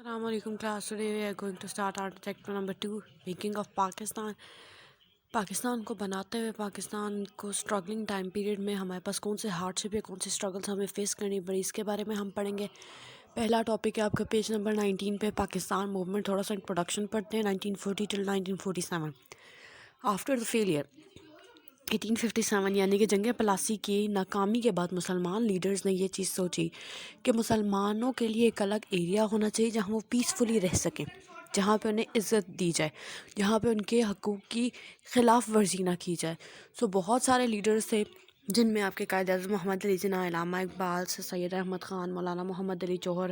Assalamu alaikum class. Today we are going to start our chapter number 2, making of Pakistan. Pakistan کو بناتے ہوئے پاکستان کو struggling time period میں ہمارے پاس کون سے ہارڈ شپ یا کون سے اسٹرگلس ہمیں فیس کرنی پڑی، اس کے بارے میں ہم پڑھیں گے۔ پہلا ٹاپک ہے آپ کا پیج نمبر 19 پہ، پاکستان موومنٹ۔ تھوڑا سا انٹروڈکشن پڑھتے ہیں۔ 1940 ٹل 1947 آفٹر دا فیلئر 1857 یعنی کہ جنگ پلاسی کی ناکامی کے بعد مسلمان لیڈرز نے یہ چیز سوچی کہ مسلمانوں کے لیے ایک الگ ایریا ہونا چاہیے جہاں وہ پیسفلی رہ سکیں، جہاں پہ انہیں عزت دی جائے، جہاں پہ ان کے حقوق کی خلاف ورزی نہ کی جائے۔ بہت سارے لیڈرز تھے جن میں آپ کے قائد اعظم محمد علی جناح، علامہ اقبال، سید احمد خان، مولانا محمد علی جوہر،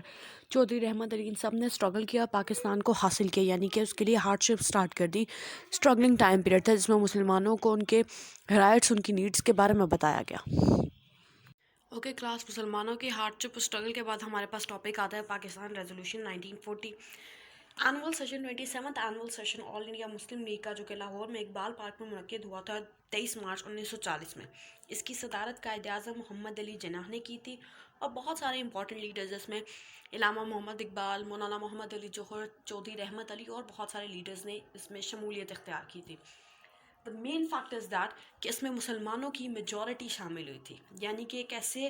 چودھری رحمت علی، ان سب نے اسٹرگل کیا، پاکستان کو حاصل کیا، یعنی کہ اس کے لیے ہارڈ شپ اسٹارٹ کر دی۔ اسٹرگلنگ ٹائم پیریڈ تھا جس میں مسلمانوں کو ان کے رائٹس، ان کی نیڈس کے بارے میں بتایا گیا۔ اوکے کلاس، مسلمانوں کی ہارڈ شپ اسٹرگل کے بعد ہمارے پاس ٹاپک آتا ہے Pakistan resolution 1940۔ Annual session 27 annual session all India Muslim league کا جو کہ لاہور میں اقبال پارک میں منعقد ہوا تھا 23 مارچ 1940 میں، اس کی صدارت قائد اعظم محمد علی جناح نے کی تھی، اور بہت سارے امپورٹنٹ لیڈرز اس میں علامہ محمد اقبال، مولانا محمد علی جوہر، چودھری رحمت علی اور بہت سارے لیڈرز نے اس میں شمولیت اختیار کی تھی۔ دا مین فیکٹ از دیٹ کہ اس میں مسلمانوں کی میجورٹی شامل ہوئی تھی، یعنی کہ ایک ایسے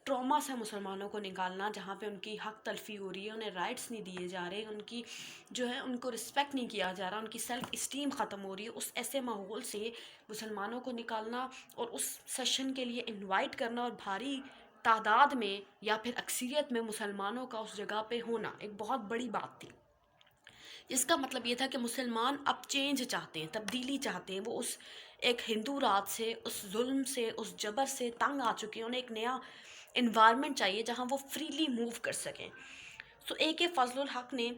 ٹراما سے مسلمانوں کو نکالنا جہاں پہ ان کی حق تلفی ہو رہی ہے، انہیں رائٹس نہیں دیے جا رہے، ان کی جو ہے ان کو رسپیکٹ نہیں کیا جا رہا، ان کی سیلف اسٹیم ختم ہو رہی ہے، اس ایسے ماحول سے مسلمانوں کو نکالنا اور اس سیشن کے لیے انوائٹ کرنا اور بھاری تعداد میں یا پھر اکثریت میں مسلمانوں کا اس جگہ پہ ہونا ایک بہت بڑی بات تھی۔ اس کا مطلب یہ تھا کہ مسلمان اب چینج چاہتے ہیں، تبدیلی چاہتے ہیں، وہ اس ایک ہندو راج سے، اس ظلم سے، اس جبر سے تنگ آ چکے ہیں، انہیں ایک نیا انوائرمنٹ چاہیے جہاں وہ فریلی موو کر سکیں۔ اے کے فضل الحق نے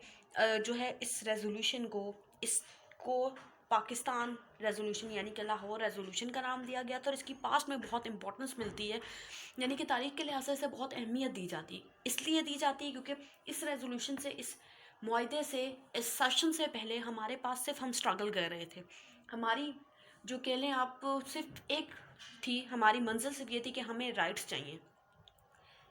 جو ہے اس ریزولوشن کو پاکستان ریزولوشن یعنی کہ لاہور ریزولوشن کا نام دیا گیا تھا، اور اس کی پاسٹ میں بہت امپورٹنس ملتی ہے، یعنی کہ تاریخ کے لحاظ سے بہت اہمیت دی جاتی ہے۔ اس لیے دی جاتی ہے کیونکہ اس ریزولوشن سے، اس معاہدے سے، اس سیشن سے پہلے ہمارے پاس صرف ہم اسٹرگل کر رہے تھے، ہماری جو کہہ لیں آپ صرف ایک تھی، ہماری منزل صرف یہ تھی کہ ہمیں رائٹس چاہیے۔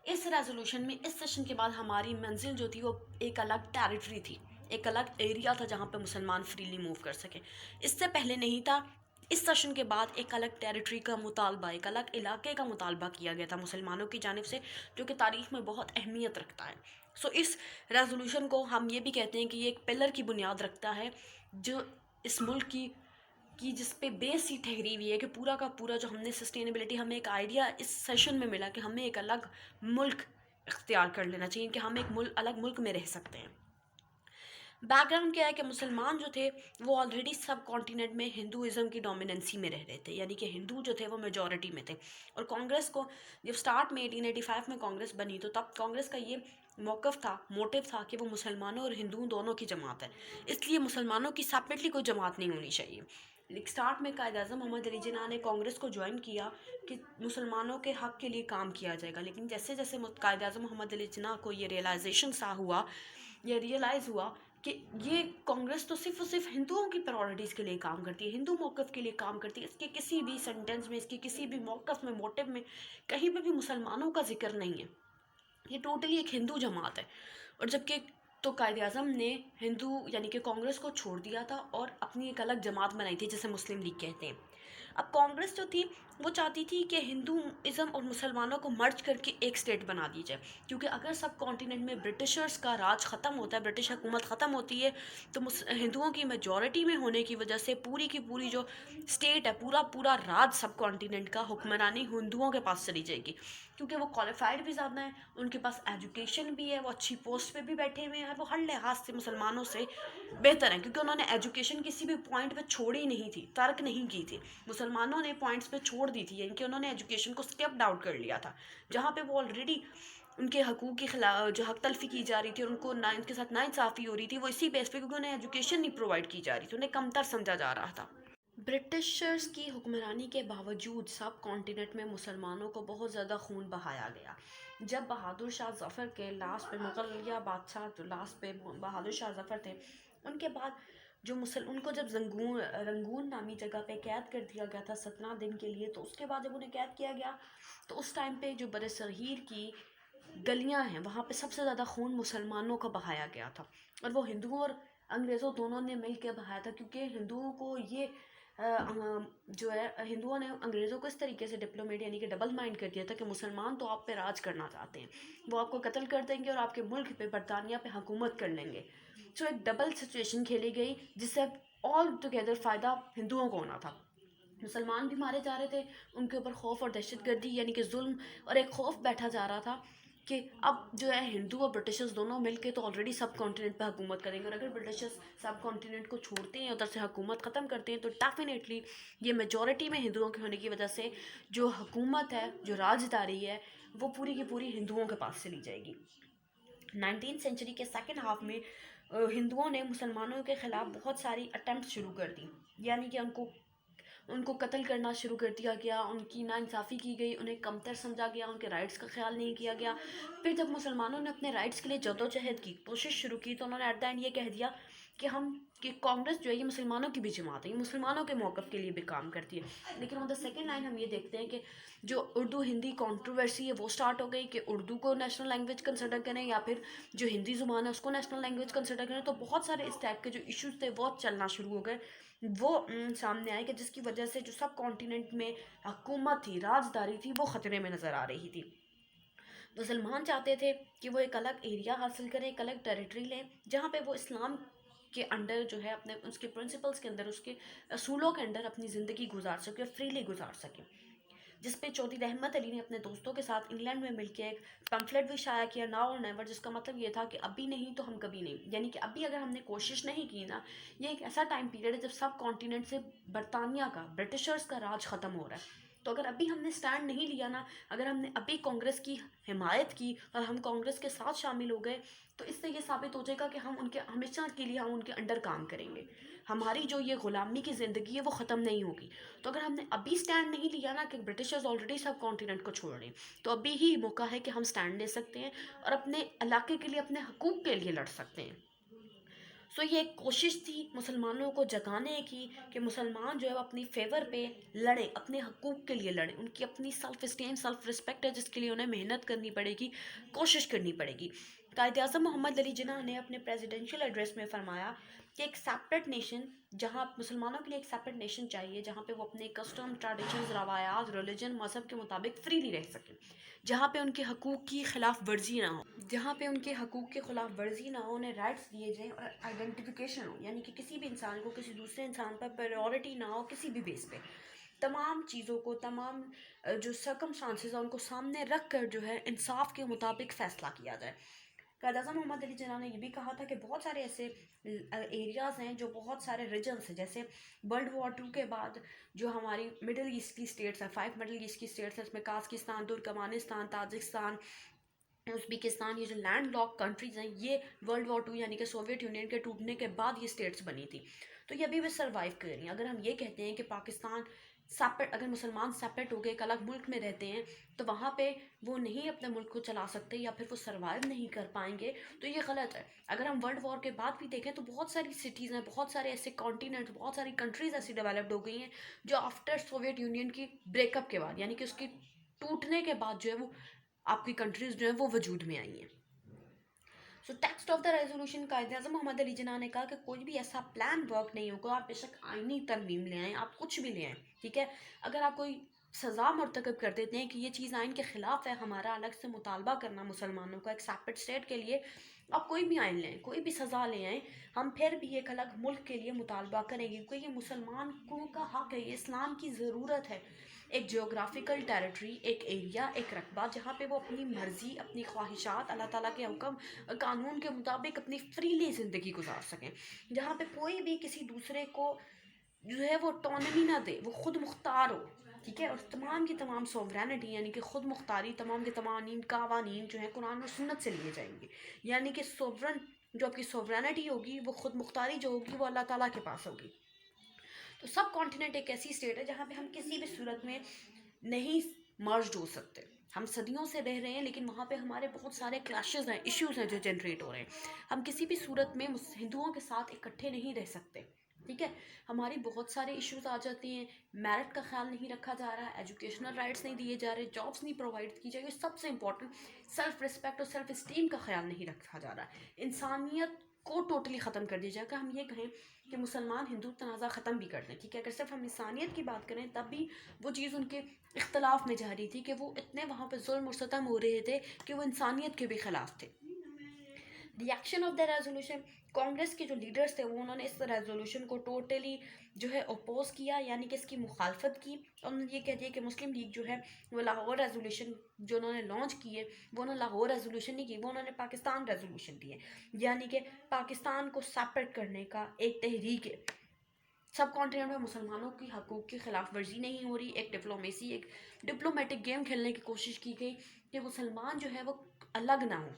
اس ریزولوشن میں اس سیشن کے بعد ہماری منزل جو تھی وہ ایک الگ ٹیریٹری تھی، ایک الگ ایریا تھا جہاں پہ مسلمان فریلی موو کر سکیں۔ اس سے پہلے نہیں تھا۔ اس سیشن کے بعد ایک الگ ٹیریٹری کا مطالبہ، ایک الگ علاقے کا مطالبہ کیا گیا تھا مسلمانوں کی جانب سے، جو کہ تاریخ میں بہت اہمیت رکھتا ہے۔ اس ریزولوشن کو ہم یہ بھی کہتے ہیں کہ یہ ایک پلر کی بنیاد رکھتا ہے جو اس ملک کی جس پہ بیس ہی ٹھہری ہوئی ہے کہ پورا کا پورا جو ہم نے سسٹینیبلٹی، ہمیں ایک آئیڈیا اس سیشن میں ملا کہ ہمیں ایک الگ ملک اختیار کر لینا چاہیے، کہ ہم ایک الگ ملک میں رہ سکتے ہیں۔ بیک گراؤنڈ کیا ہے کہ مسلمان جو تھے وہ آلریڈی سب کانٹیننٹ میں ہندوازم کی ڈومیننسی میں رہ رہے تھے، یعنی کہ ہندو جو تھے وہ میجورٹی میں تھے، اور کانگریس کو جب سٹارٹ میں 1885 میں کانگریس بنی تو تب کانگریس کا یہ موقف تھا، موٹیو تھا کہ وہ مسلمانوں اور ہندوؤں دونوں کی جماعت ہے، اس لیے مسلمانوں کی سیپریٹلی کوئی جماعت نہیں ہونی چاہیے۔ سٹارٹ میں قائد اعظم محمد علی جناح نے کانگریس کو جوائن کیا کہ مسلمانوں کے حق کے لیے کام کیا جائے گا، لیکن جیسے جیسے قائد اعظم محمد علی جناح کو یہ ریئلائز ہوا کہ یہ کانگریس تو صرف اور صرف ہندوؤں کی پرائورٹیز کے لیے کام کرتی ہے، ہندو موقف کے لیے کام کرتی ہے، اس کے کسی بھی سینٹنس میں، اس کے کسی بھی موقف میں، موٹیو میں کہیں پہ بھی مسلمانوں کا ذکر نہیں ہے، یہ ٹوٹلی ایک ہندو جماعت ہے۔ اور جبکہ تو قائد اعظم نے ہندو یعنی کہ کانگریس کو چھوڑ دیا تھا اور اپنی ایک الگ جماعت بنائی تھی جسے مسلم لیگ کہتے ہیں۔ اب کانگریس جو تھی وہ چاہتی تھی کہ ہندوازم اور مسلمانوں کو مرج کر کے ایک اسٹیٹ بنا دی جائے، کیونکہ اگر سب کانٹیننٹ میں برٹشرز کا راج ختم ہوتا ہے، برٹش حکومت ختم ہوتی ہے، تو ہندوؤں کی میجورٹی میں ہونے کی وجہ سے پوری کی پوری جو اسٹیٹ ہے، پورا راج سب کانٹیننٹ کا حکمرانی ہندوؤں کے پاس چلی جائے گی، کیونکہ وہ کوالیفائڈ بھی زیادہ ہیں، ان کے پاس ایجوکیشن بھی ہے، وہ اچھی پوسٹ پہ بھی بیٹھے ہوئے ہیں، اور وہ ہر لحاظ سے مسلمانوں سے بہتر ہیں، کیونکہ انہوں نے ایجوکیشن کسی بھی پوائنٹ پہ چھوڑی نہیں تھی، ترک نہیں کی تھی، مسلمانوں نے پوائنٹس پہ چھوڑ دی تھی، یعنی کہ انہوں نے ایجوکیشن کو اسٹیپ ڈاؤن کر لیا تھا، جہاں پہ وہ آلریڈی ان کے حقوق کی خلاف جو حق تلفی کی جا رہی تھی اور ان کے ساتھ ناانصافی ہو رہی تھی، وہ اسی بیس پہ کیونکہ انہیں ایجوکیشن نہیں پرووائڈ کی جا رہی تھی، انہیں کمتر سمجھا جا رہا تھا۔ برٹشرز کی حکمرانی کے باوجود سب کانٹیننٹ میں مسلمانوں کو بہت زیادہ خون بہایا گیا۔ جب بہادر شاہ ظفر کے لاسٹ پہ مغلیہ بادشاہ جو لاسٹ پہ بہادر شاہ ظفر تھے، ان کے بعد جو ان کو جب رنگون نامی جگہ پہ قید کر دیا گیا تھا 17 دن کے لیے، تو اس کے بعد جب انہیں قید کیا گیا تو اس ٹائم پہ جو برصغیر کی گلیاں ہیں وہاں پہ سب سے زیادہ خون مسلمانوں کا بہایا گیا تھا، اور وہ ہندوؤں اور انگریزوں دونوں نے مل کے بہایا تھا، کیونکہ ہندوؤں کو یہ جو ہے ہندوؤں نے انگریزوں کو اس طریقے سے ڈپلومیٹ یعنی کہ ڈبل مائنڈ کر دیا تھا کہ مسلمان تو آپ پہ راج کرنا چاہتے ہیں، وہ آپ کو قتل کر دیں گے اور آپ کے ملک پہ برطانیہ پہ حکومت کر لیں گے. سو ایک ڈبل سچویشن کھیلی گئی جس سے آل ٹوگیدر فائدہ ہندوؤں کو ہونا تھا. مسلمان بھی مارے جا رہے تھے، ان کے اوپر خوف اور دہشت گردی یعنی کہ ظلم اور ایک خوف بیٹھا جا رہا تھا کہ اب جو ہے ہندو اور برٹشرز دونوں مل کے تو آلریڈی سب کانٹیننٹ پہ حکومت کریں گے، اور اگر برٹشرز سب کانٹیننٹ کو چھوڑتے ہیں ادھر سے حکومت ختم کرتے ہیں تو ڈیفینیٹلی یہ میجورٹی میں ہندوؤں کے ہونے کی وجہ سے جو حکومت ہے، جو راجداری ہے، وہ پوری کی پوری ہندوؤں کے پاس چلی جائے گی. 19 سینچری کے سیکنڈ ہاف میں ہندوؤں نے مسلمانوں کے خلاف بہت ساری اٹیمپٹ شروع کر دی، یعنی کہ ان کو قتل کرنا شروع کر دیا گیا، ان کی ناانصافی کی گئی، انہیں کمتر سمجھا گیا، ان کے رائٹس کا خیال نہیں کیا گیا. پھر جب مسلمانوں نے اپنے رائٹس کے لیے جدوجہد کی، کوشش شروع کی، تو انہوں نے ایٹ دا اینڈ یہ کہہ دیا کہ کانگریس جو ہے یہ مسلمانوں کی بھی جماعت ہے، یہ مسلمانوں کے موقف کے لیے بھی کام کرتی ہے. لیکن آن دا سیکنڈ لائن ہم یہ دیکھتے ہیں کہ جو اردو ہندی کانٹروورسی ہے وہ سٹارٹ ہو گئی کہ اردو کو نیشنل لینگویج کنسیڈر کریں یا پھر جو ہندی زبان ہے اس کو نیشنل لینگویج کنسیڈر کریں. تو بہت سارے اس ٹائپ کے جو ایشوز تھے وہ چلنا شروع ہو گئے، وہ سامنے آئے کہ جس کی وجہ سے جو سب کانٹیننٹ میں حکومت تھی، راجداری تھی، وہ خطرے میں نظر آ رہی تھی. مسلمان چاہتے تھے کہ وہ ایک الگ ایریا حاصل کریں، ایک الگ ٹیریٹری لیں جہاں پہ وہ اسلام کے انڈر جو ہے اپنے اس کے پرنسپلس کے اندر، اس کے اصولوں کے اندر اپنی زندگی گزار سکے، فریلی گزار سکے. جس پہ چودھری رحمت علی نے اپنے دوستوں کے ساتھ انگلینڈ میں مل کے ایک پمفلٹ بھی شائع کیا، ناؤ اور نیور، جس کا مطلب یہ تھا کہ ابھی نہیں تو ہم کبھی نہیں، یعنی کہ ابھی اگر ہم نے کوشش نہیں کی نا، یہ ایک ایسا ٹائم پیریڈ ہے جب سب کانٹیننٹ سے برطانیہ کا، برٹشرز کا راج ختم ہو رہا ہے. تو اگر ابھی ہم نے سٹینڈ نہیں لیا نا، اگر ہم نے ابھی کانگریس کی حمایت کی اور ہم کانگریس کے ساتھ شامل ہو گئے، تو اس سے یہ ثابت ہو جائے گا کہ ہم ان کے ہمیشہ کے لیے ہم ان کے انڈر کام کریں گے، ہماری جو یہ غلامی کی زندگی ہے وہ ختم نہیں ہوگی. تو اگر ہم نے ابھی سٹینڈ نہیں لیا نا کہ برٹشرز آلریڈی سب کانٹیننٹ کو چھوڑ رہے ہیں، تو ابھی ہی موقع ہے کہ ہم سٹینڈ لے سکتے ہیں اور اپنے علاقے کے لیے، اپنے حقوق کے لیے لڑ سکتے ہیں. سو یہ ایک کوشش تھی مسلمانوں کو جگانے کی کہ مسلمان جو ہے وہ اپنی فیور پہ لڑیں، اپنے حقوق کے لیے لڑیں، ان کی اپنی سیلف اسٹیم، سیلف رسپیکٹ ہے جس کے لیے انہیں محنت کرنی پڑے گی، کوشش کرنی پڑے گی. قائد اعظم محمد علی جناح نے اپنے پریزیڈنشیل ایڈریس میں فرمایا کہ ایک سیپریٹ نیشن، جہاں مسلمانوں کے لیے ایک سیپریٹ نیشن چاہیے جہاں پہ وہ اپنے کسٹم، ٹریڈیشنز، روایات، ریلیجن، مذہب کے مطابق فریلی رہ سکیں، جہاں پہ ان کے حقوق کی خلاف ورزی نہ ہو، جہاں پہ ان کے حقوق کے خلاف ورزی نہ ہو، انہیں رائٹس دیے جائیں اور آئیڈینٹیفیکیشن ہو، یعنی کہ کسی بھی انسان کو کسی دوسرے انسان پر پریورٹی نہ ہو کسی بھی بیس پہ. تمام چیزوں کو، تمام جو سرکمسٹانسز ہیں ان کو سامنے رکھ کر جو ہے انصاف کے مطابق فیصلہ کیا جائے. قائد اعظم محمد علی جناح نے یہ بھی کہا تھا کہ بہت سارے ایسے ایریاز ہیں جو بہت سارے ریجنس ہیں، جیسے World War II کے بعد جو ہماری مڈل ایسٹ کی اسٹیٹس ہیں، 5 مڈل ایسٹ کی اسٹیٹس ہیں، اس میں کازکستان، ترکمانستان، تاجکستان، ازبکستان، یہ جو لینڈ لاک کنٹریز ہیں، یہ World War II یعنی کہ سوویت یونین کے ٹوٹنے کے بعد یہ اسٹیٹس بنی تھی، تو یہ ابھی بھی سروائیو کر رہی ہیں. اگر ہم یہ کہتے ہیں کہ پاکستان سیپریٹ، اگر مسلمان سیپریٹ ہو کے ایک الگ ملک میں رہتے ہیں تو وہاں پہ وہ نہیں اپنے ملک کو چلا سکتے یا پھر وہ سروائیو نہیں کر پائیں گے، تو یہ غلط ہے. اگر ہم ورلڈ وار کے بعد بھی دیکھیں تو بہت ساری سٹیز ہیں، بہت سارے ایسے کانٹیننٹ، بہت ساری کنٹریز ایسی ڈیولپڈ ہو گئی ہیں جو آفٹر سوویت یونین کی بریک اپ کے بعد، یعنی کہ اس کی ٹوٹنے کے بعد جو ہے وہ آپ کی کنٹریز جو ہیں وہ وجود میں آئی ہیں. So text of the resolution, Quaid Azam محمد علی جناح نے کہا کہ کوئی بھی ایسا پلان ورک نہیں ہوگا، آپ بے شک آئینی ترمیم لے آئیں، آپ کچھ بھی لے آئیں، ٹھیک ہے، اگر آپ کوئی سزا مرتکب کر دیتے ہیں کہ یہ چیز آئین کے خلاف ہے، ہمارا الگ سے مطالبہ کرنا مسلمانوں کا ایک سیپریٹ اسٹیٹ کے لیے، آپ کوئی بھی آئین لیں، کوئی بھی سزا لے آئیں، ہم پھر بھی ایک الگ ملک کے لیے مطالبہ کریں گے، کیونکہ یہ مسلمانوں کا حق ہے، یہ اسلام کی ضرورت ہے، ایک جیوگرافیکل ٹیریٹری، ایک ایریا، ایک رقبہ جہاں پہ وہ اپنی مرضی، اپنی خواہشات، اللہ تعالیٰ کے حکم، قانون کے مطابق اپنی فریلی زندگی گزار سکیں، جہاں پہ کوئی بھی کسی دوسرے کو جو ہے وہ ٹونمی نہ دے، وہ خود مختار ہو، ٹھیک ہے، اور تمام کی تمام سوورینٹی یعنی کہ خود مختاری، تمام کے تمام قوانین جو ہیں قرآن اور سنت سے لیے جائیں گے، یعنی کہ سوورن جو آپ کی سوورینٹی ہوگی، وہ خود مختاری جو ہوگی وہ اللہ تعالیٰ کے پاس ہوگی. تو سب کانٹیننٹ ایک ایسی اسٹیٹ ہے جہاں پہ ہم کسی بھی صورت میں نہیں مرجڈ ہو سکتے. ہم صدیوں سے رہ رہے ہیں لیکن وہاں پہ ہمارے بہت سارے کلیشز ہیں، ایشوز ہیں جو جنریٹ ہو رہے ہیں. ہم کسی بھی صورت میں ہندوؤں کے ساتھ اکٹھے نہیں رہ سکتے. ٹھیک ہے. ہماری بہت سارے ایشوز آ جاتے ہیں، میرٹ کا خیال نہیں رکھا جا رہا، ایجوکیشنل رائٹس نہیں دیے جا رہے، جابس نہیں پرووائڈ کی جا رہی، سب سے امپورٹنٹ سیلف رسپیکٹ اور سیلف اسٹیم کا خیال نہیں رکھا جا رہا. انسانیت کو ٹوٹلی ختم کر دیا جائے گا. ہم یہ کہیں کہ مسلمان ہندو تنازع ختم بھی کر دیں، ٹھیک ہے، اگر صرف ہم انسانیت کی بات کریں تب بھی وہ چیز ان کے اختلاف میں جا رہی تھی کہ وہ اتنے وہاں پہ ظلم اور ستم ہو رہے تھے کہ وہ انسانیت کے بھی خلاف تھے. Reaction of the resolution, Congress کے جو لیڈرز تھے وہ انہوں نے اس ریزولوشن کو ٹوٹلی جو ہے اپوز کیا، یعنی کہ اس کی مخالفت کی. اور انہوں نے یہ کہہ دیا کہ مسلم لیگ جو ہے وہ لاہور ریزولوشن جو انہوں نے لانچ کی ہے وہ انہوں نے لاہور ریزولوشن نہیں کی، وہ انہوں نے پاکستان ریزولوشن دی ہے، یعنی کہ پاکستان کو سیپریٹ کرنے کا ایک تحریک ہے. سب کانٹیننٹ میں مسلمانوں کی حقوق کی خلاف ورزی نہیں ہو رہی. ایک ڈپلومیٹک گیم کھیلنے کی کوشش کی گئی کہ مسلمان جو ہے وہ الگ نہ ہوں،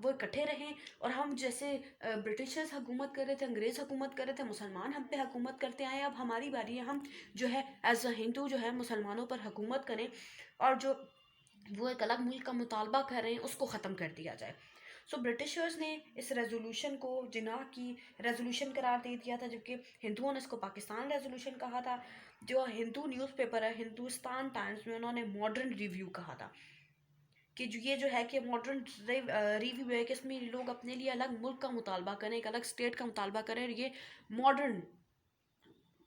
وہ اکٹھے رہیں. اور ہم جیسے برٹشرز حکومت کر رہے تھے، انگریز حکومت کر رہے تھے، مسلمان ہم پہ حکومت کرتے آئے، اب ہماری باری ہے ہم جو ہے ایز اے ہندو جو ہے مسلمانوں پر حکومت کریں اور جو وہ ایک الگ ملک کا مطالبہ کر رہے ہیں اس کو ختم کر دیا جائے. سو برٹشرز نے اس ریزولوشن کو جناح کی ریزولوشن قرار دے دیا تھا، جبکہ ہندوؤں نے اس کو پاکستان ریزولوشن کہا تھا. جو ہندو نیوز پیپر ہے ہندوستان ٹائمز میں انہوں نے ماڈرن ریویو کہا تھا کہ یہ جو ہے کہ ماڈرن ریویو ہے کہ اس میں لوگ اپنے لیے الگ ملک کا مطالبہ کریں، ایک الگ اسٹیٹ کا مطالبہ کریں، اور یہ ماڈرن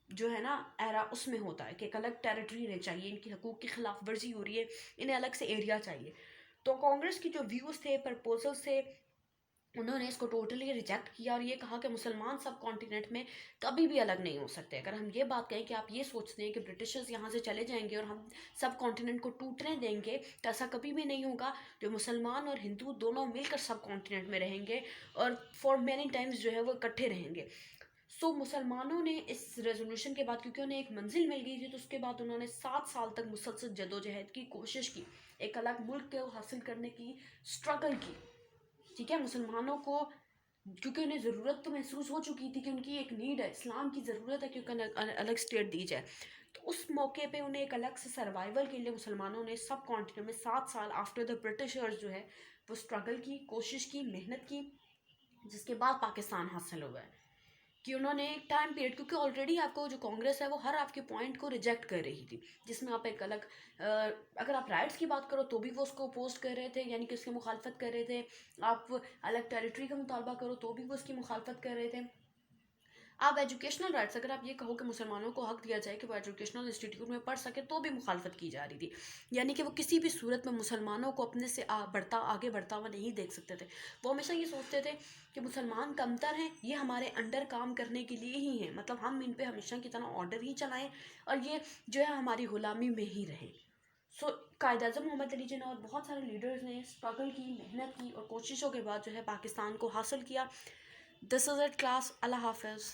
جو ہے نا ایرا اس میں ہوتا ہے کہ ایک الگ ٹیریٹری انہیں چاہیے، ان کی حقوق کی خلاف ورزی ہو رہی ہے، انہیں الگ سے ایریا چاہیے. تو کانگریس کی جو ویوز تھے، پرپوزلز تھے، انہوں نے اس کو ٹوٹلی ریجیکٹ کیا اور یہ کہا کہ مسلمان سب کانٹیننٹ میں کبھی بھی الگ نہیں ہو سکتے. اگر ہم یہ بات کہیں کہ آپ یہ سوچتے ہیں کہ برٹشرز یہاں سے چلے جائیں گے اور ہم سب کانٹیننٹ کو ٹوٹنے دیں گے تو ایسا کبھی بھی نہیں ہوگا. جو مسلمان اور ہندو دونوں مل کر سب کانٹیننٹ میں رہیں گے اور فار مینی ٹائمز جو ہے وہ اکٹھے رہیں گے. سو مسلمانوں نے اس ریزولوشن کے بعد کیونکہ انہیں ایک منزل مل گئی تھی تو اس کے بعد انہوں نے 7 سال تک مسلسل جدوجہد کی کوشش کی، ایک الگ ملک کو حاصل کرنے کی اسٹرگل کی. ٹھیک ہے، مسلمانوں کو کیونکہ انہیں ضرورت تو محسوس ہو چکی تھی کہ ان کی ایک نیڈ ہے، اسلام کی ضرورت ہے کیونکہ الگ اسٹیٹ دی جائے. تو اس موقع پہ انہیں ایک الگ سے سروائیول کے لیے مسلمانوں نے سب کانٹیننٹ میں 7 سال آفٹر دا برٹشرز جو ہے وہ اسٹرگل کی، کوشش کی، محنت کی، جس کے بعد پاکستان حاصل ہوا ہے. کہ انہوں نے ایک ٹائم پیریڈ، کیونکہ آلریڈی آپ کو جو کانگریس ہے وہ ہر آپ کے پوائنٹ کو ریجیکٹ کر رہی تھی، جس میں آپ ایک الگ اگر آپ رائٹس کی بات کرو تو بھی وہ اس کو اپوز کر رہے تھے، یعنی کہ اس کی مخالفت کر رہے تھے. آپ الگ ٹیریٹری کا مطالبہ کرو تو بھی وہ اس کی مخالفت کر رہے تھے. آپ ایجوکیشنل رائٹس اگر آپ یہ کہو کہ مسلمانوں کو حق دیا جائے کہ وہ ایجوکیشنل انسٹیٹیوٹ میں پڑھ سکے تو بھی مخالفت کی جا رہی تھی، یعنی کہ وہ کسی بھی صورت میں مسلمانوں کو اپنے سے آگے بڑھتا ہوا نہیں دیکھ سکتے تھے. وہ ہمیشہ یہ سوچتے تھے کہ مسلمان کمتر ہیں، یہ ہمارے انڈر کام کرنے کے لیے ہی ہیں، مطلب ہم ان پہ ہمیشہ کی طرح آرڈر ہی چلائیں اور یہ جو ہے ہماری غلامی میں ہی رہیں. سو قائد اعظم محمد علی جناح اور بہت سارے لیڈرز نے اسٹرگل کی، محنت کی اور کوششوں کے بعد جو ہے پاکستان کو حاصل کیا. دس از اٹ کلاس. اللہ حافظ.